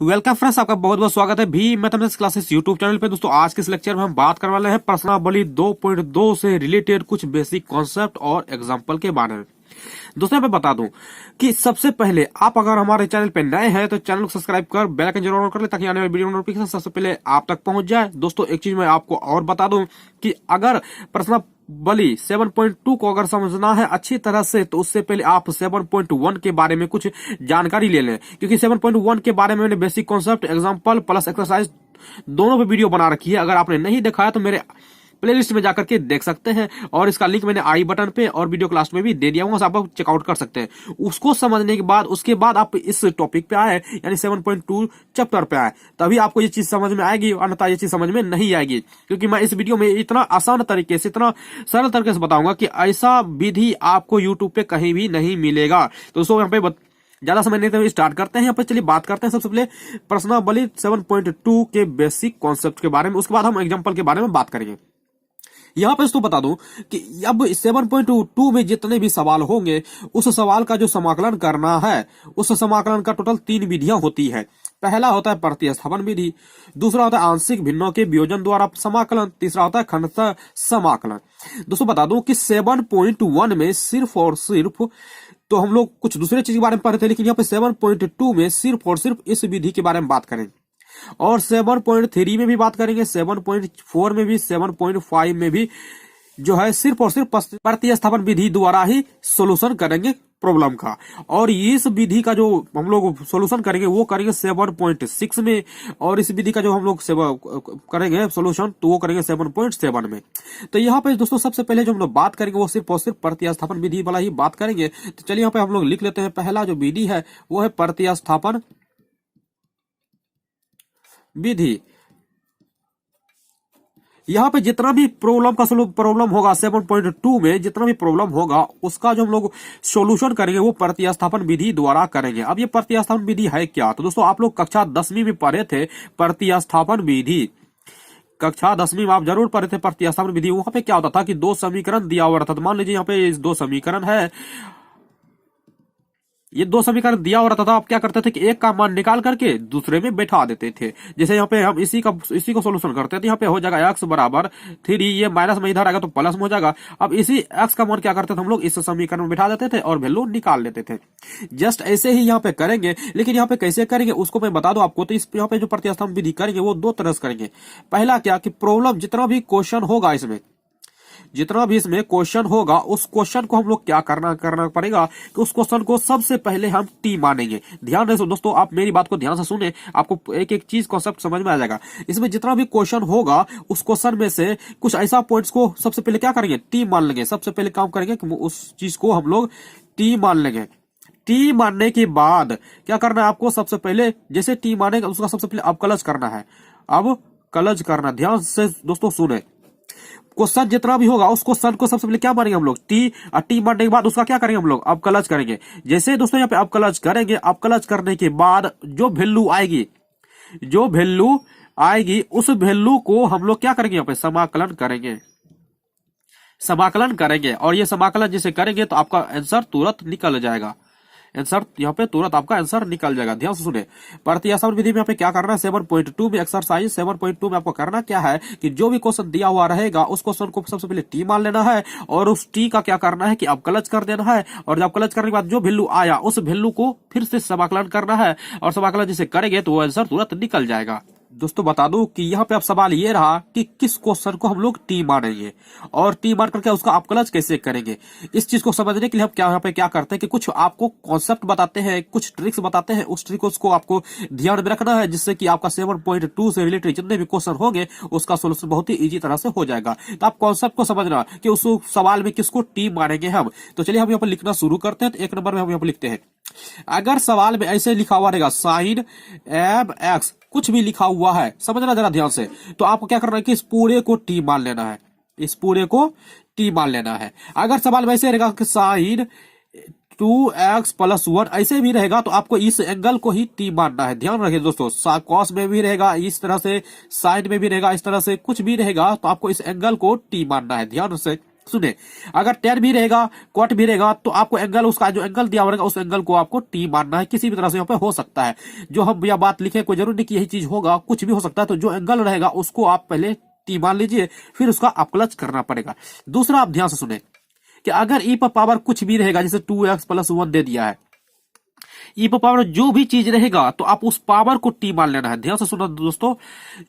Welcome friends, आपका बहुत बहुत स्वागत है भी मैथमेटिक्स क्लासेस यूट्यूब चैनल पे। दोस्तों आज के इस लेक्चर में हम बात करने वाले हैं प्रश्नावली 2.2 से रिलेटेड कुछ बेसिक कॉन्सेप्ट और एग्जांपल के बारे में। दोस्तों यहाँ पे बता दूं कि सबसे पहले आप अगर हमारे चैनल पे नए हैं तो चैनल को सब्सक्राइब कर बेल आइकन जरूर ऑन कर ले ताकि आने वाली वीडियो नोटिफिकेशन सबसे पहले आप तक पहुंच जाए। दोस्तों एक चीज मैं आपको और बता दूं कि अगर प्रश्नावली 7.2 को अगर समझना है अच्छी तरह से तो उससे पहले आप 7.1 के बारे में कुछ जानकारी ले लें, क्योंकि 7.1 के बारे में मैंने basic concept, example plus exercise दोनों पे वीडियो बना रखी है। अगर आपने नहीं देखा है तो मेरे प्लेलिस्ट में जाकर के देख सकते हैं और इसका लिंक मैंने आई बटन पे और वीडियो क्लास में भी दे दिया हूँ, आप चेकआउट कर सकते हैं। उसको समझने के बाद उसके बाद आप इस टॉपिक पे आए यानी 7.2 चैप्टर पे आए, तभी आपको ये चीज समझ में आएगी, अन्यथा ये चीज समझ में नहीं आएगी। क्योंकि मैं इस वीडियो में इतना आसान तरीके से, इतना सरल तरीके से बताऊंगा कि ऐसा विधि आपको यूट्यूब पे कहीं भी नहीं मिलेगा। तो दोस्तों यहाँ पे ज्यादा समय नहीं तो स्टार्ट करते हैं। यहाँ पे चलिए बात करते हैं सबसे पहले प्रश्नावली 7.2 के बेसिक कॉन्सेप्ट के बारे में, उसके बाद हम एग्जांपल के बारे में बात करेंगे। यहाँ पे तो बता दूं कि अब 7.2 में जितने भी सवाल होंगे उस सवाल का जो समाकलन करना है, उस समाकलन का टोटल 3 विधियां होती है। पहला होता है प्रतिस्थापन विधि, दूसरा होता है आंशिक भिन्नों के वियोजन द्वारा समाकलन, तीसरा होता है खंडतः समाकलन। दोस्तों बता दूं कि 7.1 में सिर्फ और सिर्फ तो हम लोग कुछ दूसरे चीज के बारे में पढ़ रहे थे, लेकिन यहाँ पे 7.2 में सिर्फ और सिर्फ इस विधि के बारे में बात करेंगे और 7.3 में भी बात करेंगे, 7.4 में भी, 7.5 में भी जो है सिर्फ और सिर्फ प्रतिस्थापन विधि द्वारा ही सोल्यूशन करेंगे प्रॉब्लम का। और इस विधि का जो हम लोग सोल्यूशन करेंगे वो करेंगे 7.6 में, और इस विधि का जो हम लोग करेंगे सोल्यूशन तो वो करेंगे 7.7 में। तो यहाँ पे दोस्तों सबसे पहले जो हम लोग बात करेंगे वो सिर्फ और सिर्फ प्रतिस्थापन विधि वाला ही बात करेंगे। तो चलिए यहाँ पे हम लोग लिख लेते हैं, पहला जो विधि है वो है प्रतिस्थापन विधि। यहां पे जितना भी प्रॉब्लम होगा 7.2 में जितना भी प्रॉब्लम होगा उसका जो हम लोग सॉल्यूशन करेंगे वो प्रतिस्थापन विधि द्वारा करेंगे। अब ये प्रतिस्थापन विधि है क्या? तो दोस्तों आप लोग कक्षा 10वीं में पढ़े थे प्रतिस्थापन विधि, कक्षा 10वीं में आप जरूर पढ़े थे प्रतिस्थापन विधि। वहां पे क्या होता था कि 2 समीकरण दिया हुआ था। मान लीजिए यहाँ पे 2 समीकरण है, ये 2 समीकरण दिया हो रहा था। आप क्या करते थे कि एक का मान निकाल करके दूसरे में बैठा देते थे। जैसे यहाँ पे हम इसी को सोल्यूशन करते थे, यहाँ पे हो जाएगा x बराबर 3, ये माइनस में इधर आएगा तो प्लस में हो जाएगा। अब इसी x का मान क्या करते थे हम लोग इस समीकरण में बैठा देते थे और वैल्यू निकाल लेते थे। जस्ट ऐसे ही यहाँ पे करेंगे, लेकिन यहाँ पे कैसे करेंगे उसको मैं बता दूं आपको। तो इस यहाँ पे जो प्रतिस्थापन विधि करेंगे वो 2 तरह से करेंगे। पहला क्या कि प्रॉब्लम जितना भी क्वेश्चन होगा इसमें, जितना भी इसमें क्वेश्चन होगा उस क्वेश्चन को हम लोग क्या करना पड़ेगा कि उस क्वेश्चन को सबसे पहले हम टी मानेंगे। ध्यान रहे दोस्तों, आप मेरी बात को ध्यान से सुने, आपको एक एक चीज कॉन्सेप्ट समझ में आ जाएगा। इसमें जितना भी क्वेश्चन होगा उस क्वेश्चन में से कुछ ऐसा पॉइंट्स को सबसे पहले क्या करेंगे, टी मान लेंगे। सबसे पहले काम करेंगे कि उस चीज को हम लोग टी मान लेंगे। टी मानने के बाद क्या करना है आपको, सबसे पहले जैसे टी मानेगा उसका सबसे पहले अवकलज करना है। अब कलज करना, ध्यान से दोस्तों सुने। क्वेश्चन जितना भी होगा उस क्वेश्चन को सबसे पहले क्या मानेंगे हम लोग टी, और टी मानने के बाद उसका क्या करेंगे हम लोग अवकलज करेंगे। जैसे दोस्तों यहाँ पे अवकलज करेंगे, अवकलज करने के बाद जो वैल्यू आएगी उस वैल्यू को हम लोग क्या करेंगे, यहाँ पे समाकलन करेंगे। और ये समाकलन जैसे करेंगे तो आपका आंसर तुरंत निकल जाएगा। आंसर यहाँ पे तुरंत आपका आंसर निकल जाएगा। ध्यान से सुने, प्रतिस्थापन विधि में यहाँ पे क्या करना है, 7.2 में एक्सरसाइज 7.2 में आपको करना क्या है कि जो भी क्वेश्चन दिया हुआ रहेगा उस क्वेश्चन को सबसे पहले टी मान लेना है और उस टी का क्या करना है कि अवकलज कर देना है। और जब अवकलज करने के बाद जो वैल्यू आया उस वैल्यू को फिर से समाकलन करना है, और समाकलन जैसे करेंगे तो वो आंसर तुरंत निकल जाएगा। दोस्तों बता दूं कि यहाँ पे अब सवाल ये रहा कि किस क्वेश्चन को हम लोग टी मानेंगे और टी मान करके उसका अवकलज कैसे करेंगे। इस चीज को समझने के लिए हम यहाँ पे क्या करते हैं कि कुछ आपको कॉन्सेप्ट बताते हैं, कुछ ट्रिक्स बताते हैं। उस ट्रिक्स को आपको ध्यान में रखना है जिससे कि आपका 7.2 से रिलेटेड जितने भी क्वेश्चन होंगे उसका सोल्यूशन बहुत ही ईजी तरह से हो जाएगा। तो आप कॉन्सेप्ट को समझना कि उस सवाल में किसको टी मानेंगे हम। तो चलिए हम यहाँ पर लिखना शुरू करते हैं। तो 1 नंबर में हम यहाँ पर लिखते हैं, अगर सवाल में ऐसे लिखा हुआ रहेगा साइन एब एक्स, कुछ भी लिखा हुआ है, समझना जरा ध्यान से, तो आपको क्या करना है कि इस पूरे को टी मान लेना है, इस पूरे को टी मान लेना है। अगर सवाल में ऐसे रहेगा कि साइन 2x+1 ऐसे भी रहेगा तो आपको इस एंगल को ही टी मानना है। ध्यान रखिए दोस्तों, कॉस में भी रहेगा इस तरह से, साइन में भी रहेगा इस तरह से, कुछ भी रहेगा तो आपको इस एंगल को टी मानना है। ध्यान से सुने, अगर टेन भी रहेगा, कॉट भी रहेगा, तो आपको एंगल, उसका जो एंगल दिया होगा उस एंगल को आपको टी मानना है। किसी भी तरह से यहाँ पे हो सकता है, जो हम यह बात लिखे कोई जरूरी नहीं कि यही चीज होगा, कुछ भी हो सकता है। तो जो एंगल रहेगा उसको आप पहले टी मान लीजिए, फिर उसका अपकलज करना पड़ेगा। दूसरा, आप ध्यान से सुने कि अगर ई पर पावर कुछ भी रहेगा, जैसे 2x+1 दे दिया है, ई पर पावर जो भी चीज रहेगा तो आप उस पावर को टी मान लेना है। ध्यान से सुनो दोस्तों,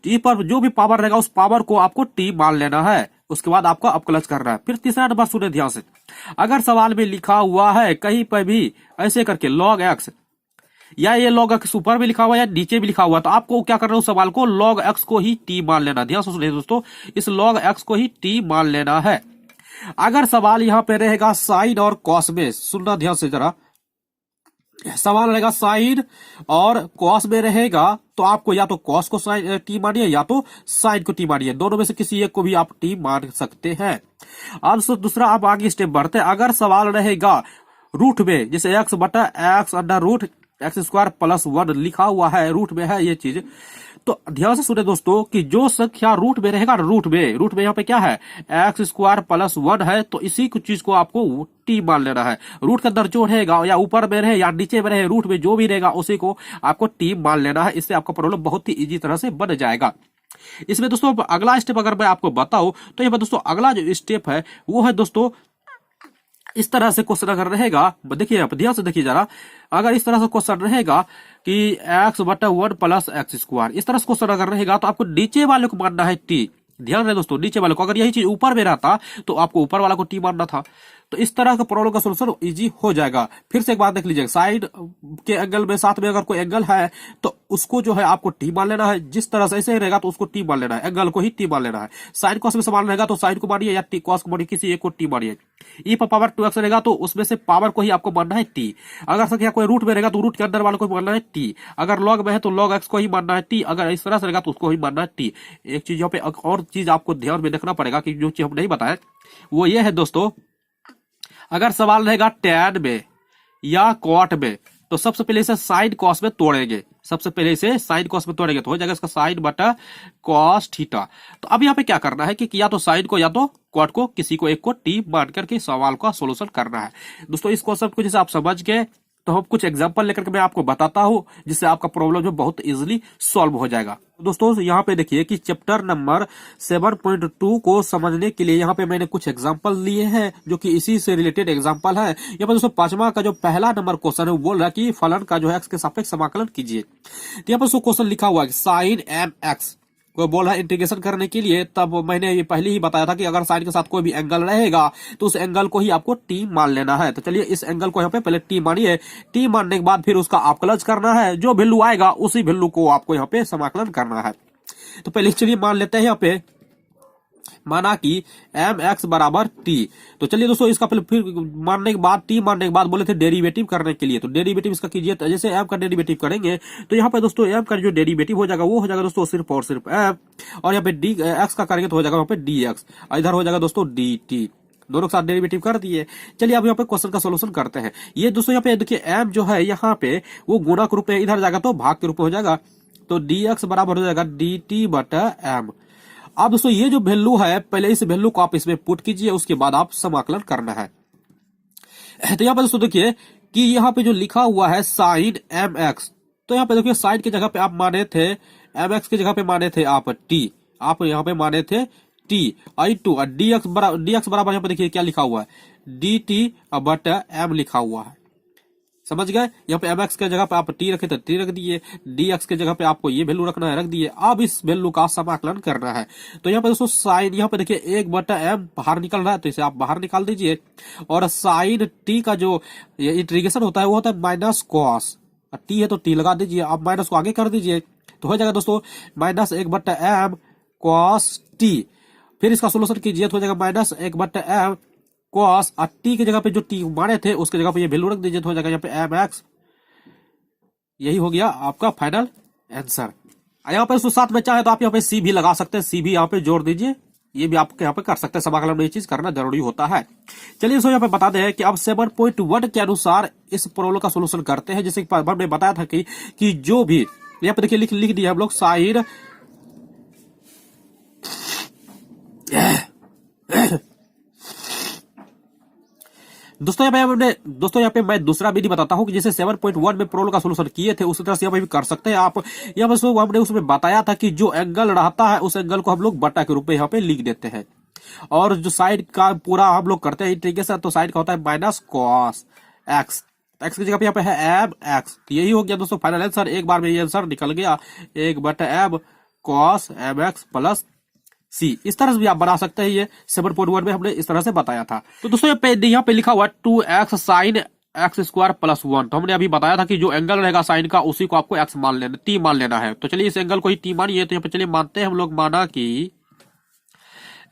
ई पर जो भी पावर रहेगा उस पावर को आपको टी मान लेना है, उसके बाद आपका अपकलज करना है। फिर तीसरा नंबर सुने ध्यान से, अगर सवाल में लिखा हुआ है कहीं पर भी ऐसे करके log x, या ये log x ऊपर में लिखा हुआ है या नीचे भी लिखा हुआ है, तो आपको क्या करना है, उस सवाल को log x को ही टी मान लेना। ध्यान से सुनिए दोस्तों, इस log x को ही टी मान लेना है। अगर सवाल यहाँ पे रहेगा साइन और कॉस में, सुनना ध्यान से जरा, सवाल रहेगा साइन और कॉस में रहेगा, तो आपको या तो कॉस को साइन टी मानिए या तो साइन को टी मानिए, दोनों में से किसी एक को भी आप टी मान सकते हैं। अब दूसरा, आप आगे स्टेप बढ़ते हैं। अगर सवाल रहेगा रूट में, जैसे x/√x² + 1 लिखा हुआ है, रूट में है ये चीज, तो ध्यान से सुने दोस्तों कि जो संख्या रूट में रहेगा, रूट में यहाँ पे क्या है, x² + 1 है, तो इसी कुछ चीज को आपको टी मान लेना है। रूट के अंदर जो रहेगा, या ऊपर में रहे या नीचे में रहे, रूट में जो भी रहेगा उसी को आपको टी मान लेना है। इससे आपका प्रॉब्लम बहुत ही इजी तरह से बन जाएगा। इसमें दोस्तों अगला स्टेप अगर मैं आपको बताऊं, तो यहाँ पर दोस्तों अगला जो स्टेप है वो है दोस्तों, इस तरह से क्वेश्चन अगर रहेगा, देखिए आप ध्यान से देखिए जरा, अगर इस तरह से क्वेश्चन रहेगा कि x/1 + x², इस तरह से क्वेश्चन अगर रहेगा, तो आपको नीचे वाले को मानना है टी। ध्यान रहे दोस्तों, नीचे वाले को, अगर यही चीज ऊपर में रहता तो आपको ऊपर वाला को टी मानना था। तो इस तरह का प्रॉब्लम का सोल्यूशन इजी हो जाएगा। फिर से एक बात देख लीजिए, साइड के एंगल में साथ में अगर कोई एंगल है तो उसको जो है आपको टी मान लेना है। जिस तरह से ऐसे ही रहेगा तो उसको टी मान लेना है, एंगल को ही टी मान लेना है। साइन कॉस में समान रहेगा तो साइन को मानिए, या टी कॉस को मानिए, किसी एक को टी मानिए। ई पर पावर 2x रहेगा तो उसमें से पावर को ही आपको मानना है टी। अगर संख्या कोई रूट में रहेगा तो रूट के अंदर वाले को मानना है टी। अगर लॉग में है तो लॉग x को ही मानना है टी। अगर इस तरह से रहेगा तो उसको ही मानना है टी। एक चीज यहाँ पे और चीज आपको ध्यान में रखना पड़ेगा कि जो चीज हम नहीं बताए वो ये है दोस्तों, अगर सवाल रहेगा टैन में या कॉट में, तो सबसे पहले इसे साइन कॉस में तोड़ेंगे। सबसे पहले इसे साइन कॉस में तोड़ेंगे तो हो जाएगा इसका साइन बटा कॉस थीटा। तो अब यहाँ पे क्या करना है कि या तो साइन को या तो कॉट को, किसी को एक को टी मान करके सवाल का सोल्यूशन करना है। दोस्तों इस कॉन्सेप्ट को जैसे आप समझ गए, तो हम कुछ एग्जांपल लेकर के मैं आपको बताता हूं, जिससे आपका प्रॉब्लम जो बहुत इजीली सॉल्व हो जाएगा। दोस्तों यहाँ पे देखिए कि चैप्टर नंबर 7.2 को समझने के लिए यहाँ पे मैंने कुछ एग्जांपल लिए हैं, जो कि इसी से रिलेटेड एग्जांपल है। यहाँ पर दोस्तों 5वां का जो पहला नंबर क्वेश्चन है वो बोल रहा है कि फलन का जो है x के सापेक्ष समाकलन कीजिए। तो यहाँ पर क्वेश्चन लिखा हुआ है साइन mx को बोल रहा है इंटीग्रेशन करने के लिए। तब मैंने ये पहले ही बताया था कि अगर साइन के साथ कोई भी एंगल रहेगा तो उस एंगल को ही आपको टी मान लेना है। तो चलिए इस एंगल को यहाँ पे पहले टी मानिए। टी मानने के बाद फिर उसका अपकलज करना है, जो वैल्यू आएगा उसी वैल्यू को आपको यहाँ पे समाकलन करना है। तो पहले चलिए मान लेते हैं यहाँ पे, माना कि mx बराबर t। तो चलिए दोस्तों इसका पहले फिर मानने के बाद, टी मानने के बाद बोले थे डेरिवेटिव करने के लिए, तो डेरिवेटिव इसका कीजिए। तो जैसे m का डेरिवेटिव करेंगे तो यहाँ पे दोस्तों m का जो डेरिवेटिव हो जाएगा वो हो जाएगा दोस्तों सिर्फ और सिर्फ m, और यहाँ पे d x का करेंगे तो हो जाएगा यहाँ पे dx, इधर हो जाएगा दोस्तों dt। दोनों के साथ डेरिवेटिव कर दिए। चलिए अब यहाँ पे क्वेश्चन का सोल्यूशन करते हैं। ये दोस्तों यहाँ पे देखिए m जो है यहाँ पे वो गुणा के रूप में इधर जाएगा तो भाग के रूप में हो जाएगा, तो dx बराबर हो जाएगा dt बटा m। अब दोस्तों ये जो वैल्यू है, पहले इस वैल्यू को आप इसमें पुट कीजिए, उसके बाद आप समाकलन करना है। तो यहाँ पे दोस्तों देखिए कि यहाँ पे जो लिखा हुआ है साइन mx, तो यहाँ पे देखिए साइन की जगह पे आप माने थे, mx की जगह पे माने थे आप t, आप यहाँ पे माने थे t i2, और dx बराबर यहाँ पे देखिए क्या लिखा हुआ है dt बटा m लिखा हुआ है। समझ गए, यहाँ पे mx के जगह पे आप t रखे तो t रख दिए, dx के जगह पे आपको ये वैल्यू रखना है, रख दिए। अब इस वैल्यू का समाकलन करना है। तो यहाँ पे दोस्तों साइन, यहाँ पे देखिए 1/m बाहर निकल रहा है तो इसे आप बाहर निकाल दीजिए, और साइन t का जो इंटीग्रेशन होता है वो होता है माइनस कॉस, t है तो t लगा दीजिए, आप माइनस को आगे कर दीजिए तो हो जाएगा दोस्तों -1/m cos t। फिर इसका सोल्यूशन कीजिए तो हो जाएगा -1/m cos, और t की जगह पे जो t माने थे उसके जगह पे ये वैल्यू रख दीजिए तो हो जाएगा यहाँ पे mx। यही हो गया आपका फाइनल आंसर। यहाँ पे साथ में चाहे तो आप यहाँ पे c भी लगा सकते हैं, c भी यहाँ पे जोड़ दीजिए, ये भी आप यहाँ पे कर सकते हैं। समाकलन में ये चीज करना जरूरी होता है। चलिए इसको यहाँ पे बता दें कि अब 7.1 के अनुसार इस प्रॉब्लम का सोल्यूशन करते हैं। जैसे हमने बताया था कि जो भी यहाँ पे देखिए लिख दिया हम लोग साइन दोस्तों यहाँ पे मैं दूसरा विधि बताता हूँ कि जैसे 7.1 में प्रोल का सोल्यूशन किए थे उसी तरह से यहाँ पे भी कर सकते हैं आप। यहाँ पे हमने उसमें बताया था कि जो एंगल रहता है उस एंगल को हम लोग बटा के रूप में यहाँ पे लिख देते हैं, और जो साइड का पूरा हम लोग करते हैं इंटीग्रेशन, तो साइड का होता है माइनस कॉस एक्स, एक्स की जगह पे यहाँ पे है एब एक्स। तो यही हो गया दोस्तों फाइनल आंसर, एक बार में ये आंसर निकल गया, 1/एब कॉस एब एक्स प्लस सी। इस तरह से भी आप बना सकते हैं, ये 7.1 में हमने इस तरह से बताया था। तो दोस्तों यहाँ पे लिखा हुआ 2x sine x square plus 1, तो हमने अभी बताया था कि जो एंगल रहेगा साइन का उसी को आपको एक्स मान लेना, टी मान लेना है। तो चलिए इस एंगल को ही टी मानिए। तो यहाँ पे चलिए मानते हैं हम लोग, माना कि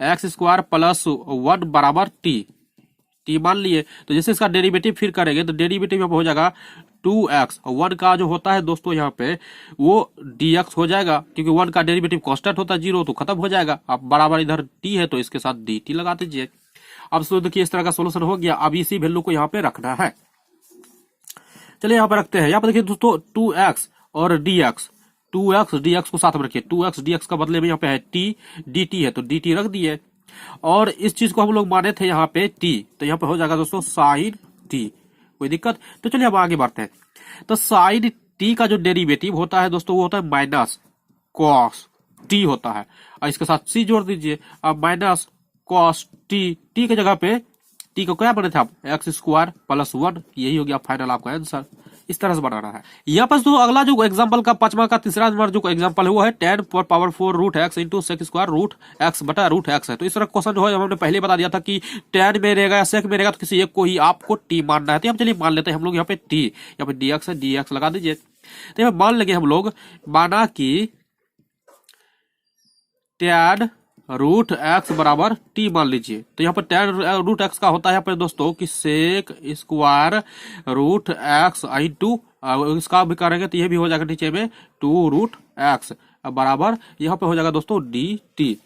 एक्स स्क्वायर प्लस 1 बराबर टी मान लिए। तो जैसे इसका डेरिवेटिव फिर करेंगे तो डेरिवेटिव यहाँ पे हो जाएगा 2x, 1 का जो होता है दोस्तों यहाँ पे वो dx हो जाएगा, क्योंकि 1 का डेरिवेटिव कांस्टेंट होता है 0, तो खत्म हो जाएगा। अब बराबर इधर t है तो इसके साथ dt लगा दीजिए। अब देखिए इस तरह का सोल्यूशन हो गया। अब इसी वैल्यू को यहाँ पे रखना है। चलिए यहाँ पे रखते हैं। यहाँ पे देखिए दोस्तों 2x और dx, 2x dx को साथ में रखिए। 2x dx का बदले में यहाँ पे है t dt है, तो dt रख दिए। और इस चीज को हम लोग माने थे यहाँ पे t, तो यहाँ पे हो जाएगा दोस्तों साइन t। कोई दिक्कत? तो चलिए अब आगे बढ़ते हैं। तो साइन t का जो डेरिवेटिव होता है दोस्तों वो होता है माइनस कॉस t होता है, और इसके साथ c जोड़ दीजिए। अब माइनस कॉस t, t की जगह पे t को क्या बने थे आप, एक्स स्क्वायर प्लस 1, यही हो गया फाइनल आपका आंसर। इस तरह से बनाना है। यहाँ पर तो अगला जो एग्जांपल का पांचवा का तीसरा नंबर जो एग्जांपल है वो है 10⁴ root X into sec square root X बटा रूट एक्स है। तो इस तरह क्वेश्चन जो है हमने पहले बता दिया था कि 10 में रहेगा या सेक में रहेगा, तो किसी एक को ही आपको टी मानना है। तो हम चलिए मान लेते हैं हम लोग यहाँ पे टी, यहाँ पे dx है, dx लगा दीजिए। तो यहाँ मान लेंगे हम लोग, माना कि tan रूट एक्स बराबर टी मान लीजिए। तो यहाँ पर tan रूट एक्स का होता है यहाँ पर दोस्तों कि sec square root X into, इसका भी करेंगे तो ये भी हो जाएगा नीचे में 2 रूट एक्स बराबर यहाँ पे हो जाएगा दोस्तों डी टी।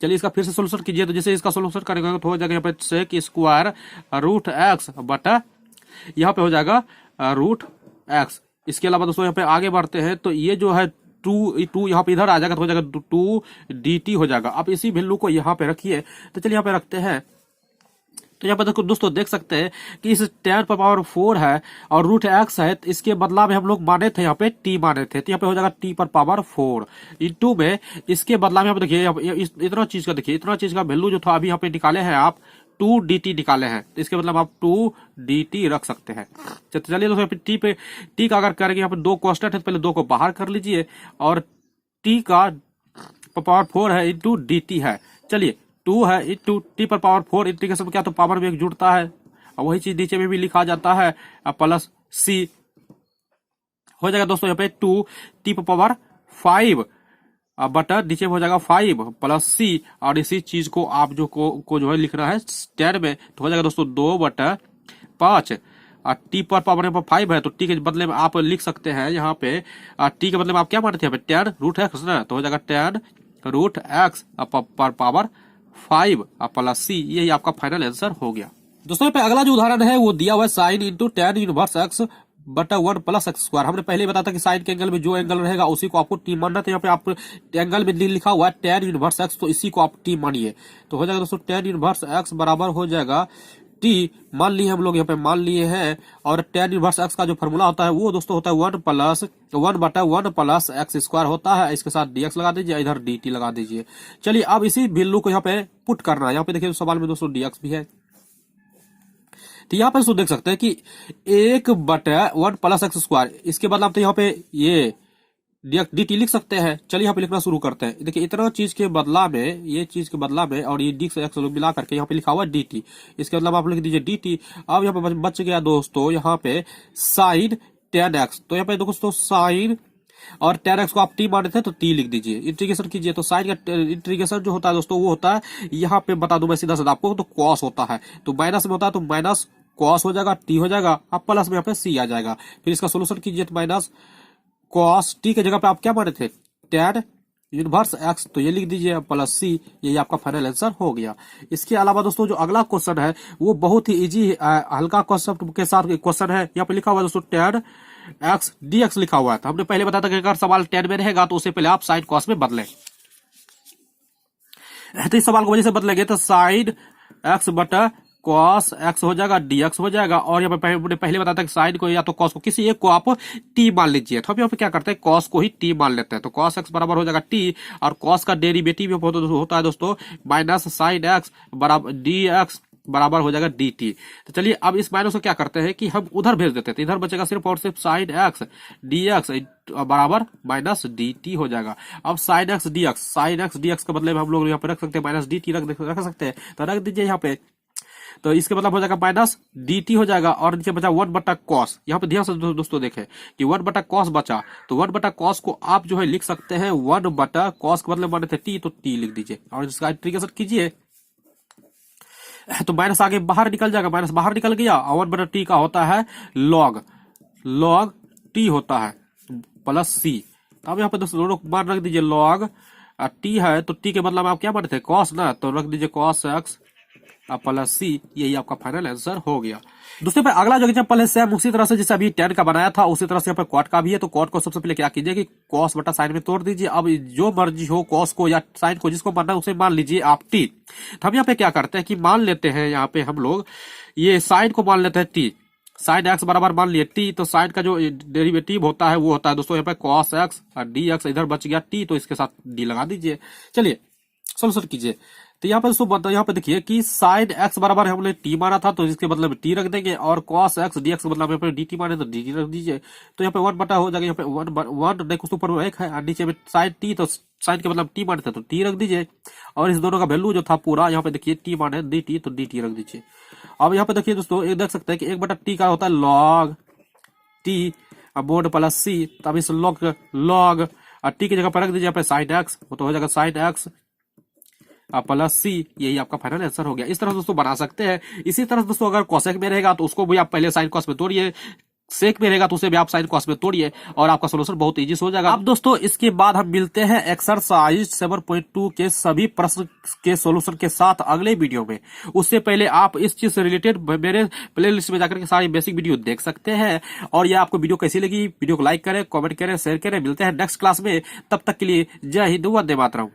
चलिए इसका फिर से सोल्यूशन कीजिए। तो जैसे इसका सोल्यूशन करेंगे तो हो जाएगा यहाँ पे सेक स्क्वायर रूट एक्स बटा यहाँ पे हो जाएगा रूट एक्स। इसके अलावा दोस्तों यहाँ पे आगे बढ़ते हैं तो ये जो है टू यहाँ पे इधर आ जाएगा तो हो जाएगा 2 dt हो जाएगा। अब इसी वैल्यू को यहाँ पे रखिए। तो चलिए यहाँ पे रखते हैं। तो यहाँ पे दोस्तों देख सकते हैं कि इस 10⁴ है और रूट एक्स है, तो इसके बदला में हम लोग माने थे यहाँ पे t माने थे, तो यहाँ पे हो जाएगा t⁴ इंटू में इसके बदला में आप देखिए इतना चीज का, देखिए इतना चीज का वैल्यू जो था अभी यहाँ पे निकाले हैं आप 2 dt निकाले हैं, तो इसके मतलब आप 2 dt रख सकते हैं। चलिए दोस्तों टी का अगर करेंगे यहाँ पे 2 कांस्टेंट है तो पहले 2 को बाहर कर लीजिए, और टी का पावर 4 है इंटू dt है। चलिए 2 है इंटू t⁴ इंटीग्रेशन क्या, तो पावर में एक जुड़ता है, और वही चीज नीचे में भी लिखा जाता है, प्लस c हो जाएगा दोस्तों यहाँ पे 2t⁵ बटा नीचे में हो जाएगा 5 प्लस c, और इसी चीज को आप जो को जो है लिखना है 10 में, तो हो जाएगा दोस्तों 2/5, और t पर पावर यहाँ पर 5 है, तो t के बदले में आप लिख सकते हैं यहाँ पे t के बदले में आप क्या मानते हैं यहाँ पे 10 रूट एक्स ना, तो हो जाएगा 10 रूट एक्स पर पावर 5 प्लस c। यही आपका फाइनल आंसर हो गया। दोस्तों यहाँ पे अगला जो उदाहरण है वो दिया हुआ है sine into tan inverse x बटा 1 प्लस एक्स स्क्वायर। हमने पहले बताया था कि साइन के एंगल में जो एंगल रहेगा उसी को आपको टी मानना था। यहाँ पे आप एंगल में लिखा हुआ है tan इनवर्स एक्स, तो इसी को आप टी मानिए। तो हो जाएगा दोस्तों tan इनवर्स एक्स बराबर हो जाएगा टी, मान लिए हम लोग यहाँ पे मान लिए हैं, और tan इनवर्स एक्स का जो फॉर्मूला होता है वो दोस्तों होता है 1 प्लस एक्स स्क्वायर होता है। इसके साथ dx लगा दीजिए, इधर dt लगा दीजिए। चलिए अब इसी वैल्यू को यहाँ पे पुट करना है। यहाँ पे देखिए सवाल में दोस्तों dx भी है, तो यहाँ पे देख सकते हैं कि 1/1 प्लस एक्स स्क्वायर, इसके बाद आप तो यहाँ पे ये dt लिख सकते हैं। चलिए यहाँ पे लिखना शुरू करते हैं। देखिए इतना चीज के बदला में, ये चीज के बदला में, और ये dx एक्स मिला करके यहाँ पे लिखा हुआ dt, इसके बदला आप लिख दीजिए dt। अब यहाँ पे बच गया दोस्तों यहाँ पे साइन tan x, तो यहाँ पे दोस्तों साइन और tan x को आप t माने थे तो t लिख दीजिए, इंटीग्रेशन कीजिए। तो साइन का इंटीग्रेशन जो होता है दोस्तों वो होता है, यहाँ पे बता दूं मैं सीधा सीधा आपको, तो कॉस होता है, तो माइनस में होता है तो माइनस कॉस हो जाएगा, t हो जाएगा, अब प्लस में यहाँ पे c आ जाएगा। फिर इसका सोल्यूशन कीजिए तो माइनस कॉस t के जगह पे आप क्या माने थे tan इनवर्स x, तो ये लिख दीजिए प्लस c। यही आपका फाइनल आंसर हो गया। इसके अलावा दोस्तों जो अगला क्वेश्चन है वो बहुत ही इजी हल्का कॉन्सेप्ट के साथ क्वेश्चन है। यहाँ पे लिखा हुआ है दोस्तों tan x dx लिखा हुआ है। तो हमने पहले बताया था कि अगर सवाल 10 में रहेगा तो उससे पहले आप साइन कॉस में बदलें। तो इस सवाल को वजह से बदलेंगे तो साइन x बटा कॉस एक्स हो जाएगा, डी एक्स हो जाएगा। और यहाँ पे पहले बताया था कि साइन को या तो कॉस को किसी एक को आप टी मान लीजिए, तो हम यहाँ पे क्या करते हैं कॉस को ही टी मान लेते हैं। तो कॉस एक्स बराबर हो जाएगा टी, और कॉस का डेरिवेटिव होता है दोस्तों माइनस साइन एक्स बराबर डी एक्स बराबर हो जाएगा डी टी। तो चलिए अब इस माइनस को क्या करते हैं कि हम उधर भेज देते हैं, तो इधर बचेगा सिर्फ और सिर्फ साइन एक्स डी एक्स बराबर माइनस डी टी हो जाएगा। अब साइन एक्स डी एक्स का मतलब हम लोग यहाँ पे रख सकते हैं माइनस डी टी रख सकते हैं, तो रख दीजिए यहाँ पे। तो इसके मतलब हो जाएगा माइनस डी टी हो जाएगा, और नीचे बचा 1/cos। यहाँ पे ध्यान से दोस्तों देखें कि 1/cos बचा, तो 1/cos को आप जो है लिख सकते हैं 1/cos का मतलब माने थे टी, तो टी लिख दीजिए और इसका इंटीग्रेशन कीजिए, तो माइनस आगे बाहर निकल जाएगा, माइनस बाहर निकल गया। और 1/t का होता है लॉग टी होता है प्लस सी। अब यहाँ पे दोस्तों दोनों मान रख दीजिए, लॉग टी है तो टी के मतलब आप क्या मानते थे कॉस ना, तो रख दीजिए कॉस एक्स प्लस सी। यही आपका फाइनल आंसर हो गया। दोस्तों पे अगला जो एग्जांपल है सेम उसी तरह से जैसे अभी tan का बनाया था उसी तरह से यहाँ पे कॉट का भी है। तो कॉट को सबसे पहले क्या कीजिए कि कॉस बटा साइन में तोड़ दीजिए। अब जो मर्जी हो कॉस को या साइन को जिसको मानना है उसे मान लीजिए आप टी। तो हम यहाँ पे क्या करते हैं कि मान लेते हैं यहाँ पे हम लोग ये साइन को मान लेते हैं टी, साइन एक्स बराबर मान लिए टी। तो साइन का जो डेरिवेटिव होता है वो होता है दोस्तों यहाँ पे कॉस एक्स और डी एक्स, इधर बच गया टी तो इसके साथ डी लगा दीजिए। चलिए सोल्यूशन कीजिए। तो यहाँ पर यहाँ पे देखिए कि साइन एक्स बराबर हमने टी माना था तो इसके मतलब टी रख देंगे, और कॉस एक्स डी एक्स मतलब यहाँ पे डी टी माने तो डी टी रख दीजिए। तो यहाँ पे 1 हो जाएगा, यहाँ पे 1 नहीं कुछ ऊपर एक है और नीचे में साइन टी, तो साइन के मतलब टी माने थे तो टी रख दीजिए। और इस दोनों का वैल्यू जो था पूरा यहाँ पे देखिए टी माने डी टी, तो डी टी रख दीजिए। अब यहाँ पे देखिए दोस्तों एक देख सकते हैं कि 1/t का होता है लॉग टी बोर्ड प्लस सी। तो अब इस लॉग टी की जगह पर रख दीजिए यहाँ पे साइन एक्स, तो हो जाएगा साइन एक्स प्लस सी। यही आपका फाइनल आंसर हो गया। इस तरह दोस्तों बना सकते हैं। इसी तरह दोस्तों अगर कोसेक में रहेगा तो उसको भी आप पहले साइन कॉस में तोड़िए, सेक में रहेगा तो उसे भी आप साइन कॉस में तोड़िए और आपका सोल्यूशन बहुत इजी से हो जाएगा। अब दोस्तों इसके बाद हम मिलते हैं एक्सरसाइज 7.2 के सभी प्रश्न के सोल्यूशन के साथ अगले वीडियो में। उससे पहले आप इस चीज से रिलेटेड मेरे प्लेलिस्ट में जाकर के सारी बेसिक वीडियो देख सकते हैं। और ये आपको वीडियो कैसी लगी, वीडियो को लाइक करें, कमेंट करें, शेयर करें। मिलते हैं नेक्स्ट क्लास में, तब तक के लिए जय हिंद, वंदे मातरम।